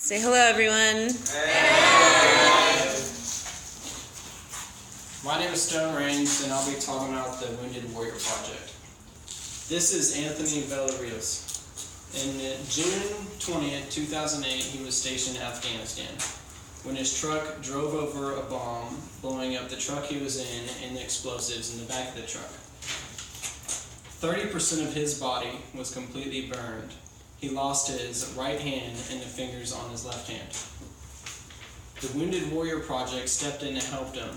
Say hello, everyone. My name is Stone Rains, and I'll be talking about the Wounded Warrior Project. This is Anthony Villarreal. In June 20th, 2008, he was stationed in Afghanistan when his truck drove over a bomb, blowing up the truck he was in and the explosives in the back of the truck. 30% of his body was completely burned. He lost his right hand and the fingers on his left hand. The Wounded Warrior Project stepped in and helped him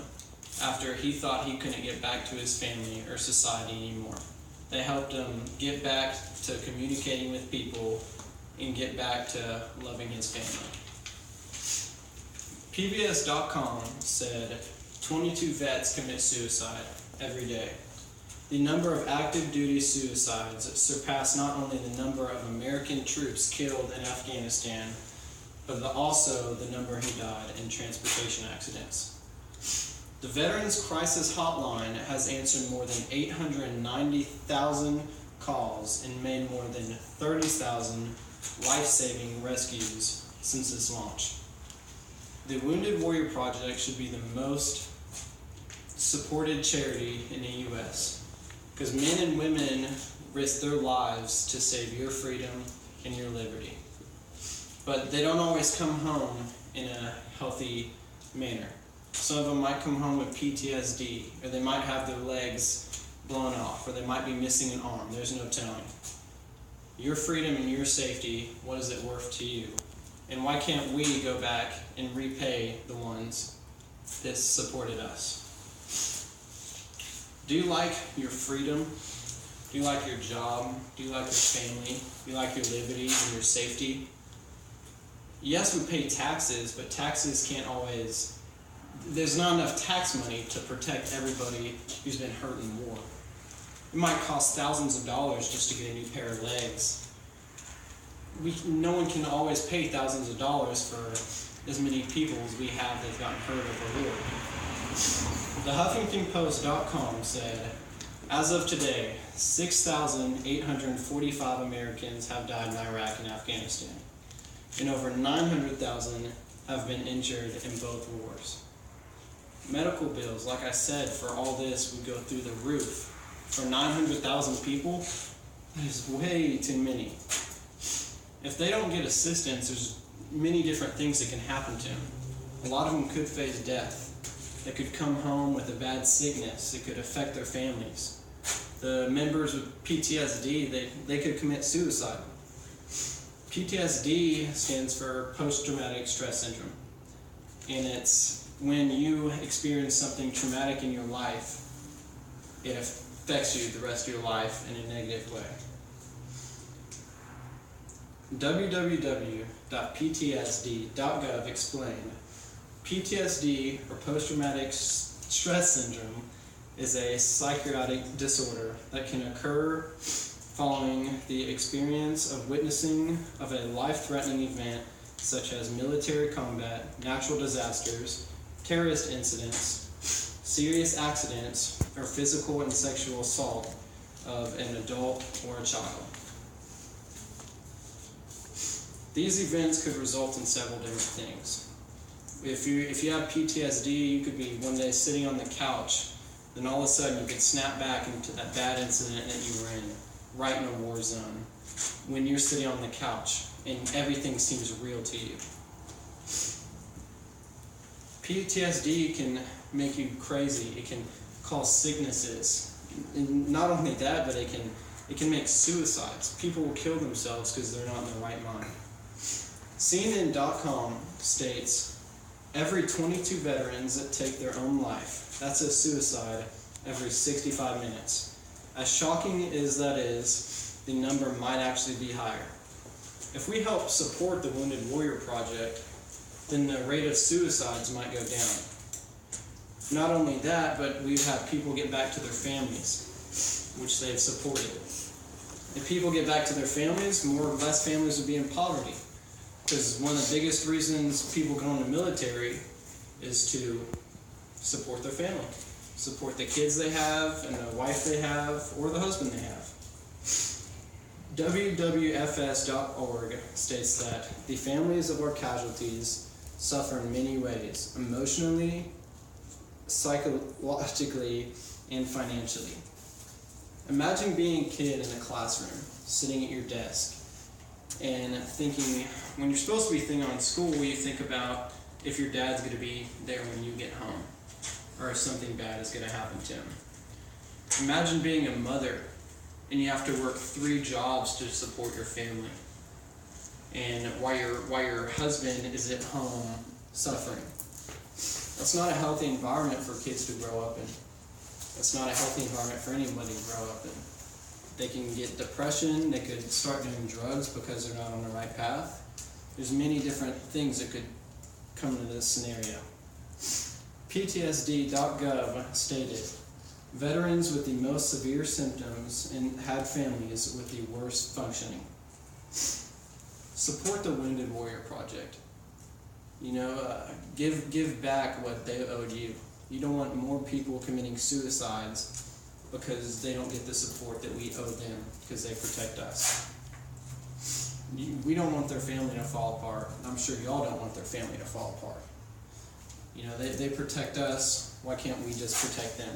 after he thought he couldn't get back to his family or society anymore. They helped him get back to communicating with people and get back to loving his family. PBS.com said 22 vets commit suicide every day. The number of active duty suicides surpassed not only the number of American troops killed in Afghanistan, but also the number who died in transportation accidents. The Veterans Crisis Hotline has answered more than 890,000 calls and made more than 30,000 life-saving rescues since its launch. The Wounded Warrior Project should be the most supported charity in the U.S. because men and women risk their lives to save your freedom and your liberty. But they don't always come home in a healthy manner. Some of them might come home with PTSD, or they might have their legs blown off, or they might be missing an arm. There's no telling. Your freedom and your safety, what is it worth to you? And why can't we go back and repay the ones that supported us? Do you like your freedom? Do you like your job? Do you like your family? Do you like your liberty and your safety? Yes, we pay taxes, but taxes can't always... There's not enough tax money to protect everybody who's been hurt in war. It might cost thousands of dollars just to get a new pair of legs. No one can always pay thousands of dollars for as many people as we have that have gotten hurt over war. The HuffingtonPost.com said, as of today, 6,845 Americans have died in Iraq and Afghanistan, and over 900,000 have been injured in both wars. Medical bills, like I said, for all this would go through the roof. For 900,000 people, that is way too many. If they don't get assistance, there's many different things that can happen to them. A lot of them could face death. They could come home with a bad sickness. It could affect their families. The members with PTSD, they could commit suicide. PTSD stands for post-traumatic stress syndrome. And it's when you experience something traumatic in your life, it affects you the rest of your life in a negative way. www.ptsd.gov explained, PTSD, or post-traumatic stress syndrome, is a psychotic disorder that can occur following the experience of witnessing of a life-threatening event such as military combat, natural disasters, terrorist incidents, serious accidents, or physical and sexual assault of an adult or a child. These events could result in several different things. If you have PTSD, you could be one day sitting on the couch, then all of a sudden you could snap back into that bad incident that you were in, right in a war zone, when you're sitting on the couch and everything seems real to you. PTSD can make you crazy. It can cause sicknesses. And not only that, but it can make suicides. People will kill themselves because they're not in their right mind. CNN.com states, every 22 veterans that take their own life, that's a suicide every 65 minutes. As shocking as that is, the number might actually be higher. If we help support the Wounded Warrior Project, then the rate of suicides might go down. Not only that, but we'd have people get back to their families, which they've supported. If people get back to their families, more or less families would be in poverty. Because one of the biggest reasons people go in the military is to support their family. Support the kids they have, and the wife they have, or the husband they have. WWFS.org states that the families of our casualties suffer in many ways, emotionally, psychologically, and financially. Imagine being a kid in a classroom, sitting at your desk, and thinking, when you're supposed to be thinking on school, you think about if your dad's going to be there when you get home, or if something bad is going to happen to him. Imagine being a mother, and you have to work 3 jobs to support your family, and while your husband is at home suffering. That's not a healthy environment for kids to grow up in. That's not a healthy environment for anybody to grow up in. They can get depression, they could start doing drugs because they're not on the right path. There's many different things that could come to this scenario. PTSD.gov stated, veterans with the most severe symptoms and had families with the worst functioning. Support the Wounded Warrior Project. Give back what they owed you. You don't want more people committing suicides because they don't get the support that we owe them because they protect us. We don't want their family to fall apart. I'm sure y'all don't want their family to fall apart. They protect us. Why can't we just protect them?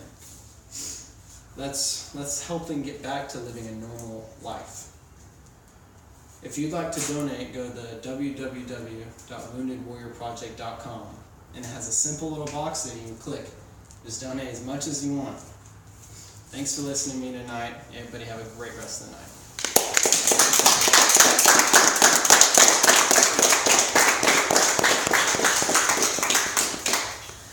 Let's help them get back to living a normal life. If you'd like to donate, go to www.woundedwarriorproject.com, and it has a simple little box that you can click. Just donate as much as you want. Thanks for listening to me tonight. Everybody have a great rest of the night.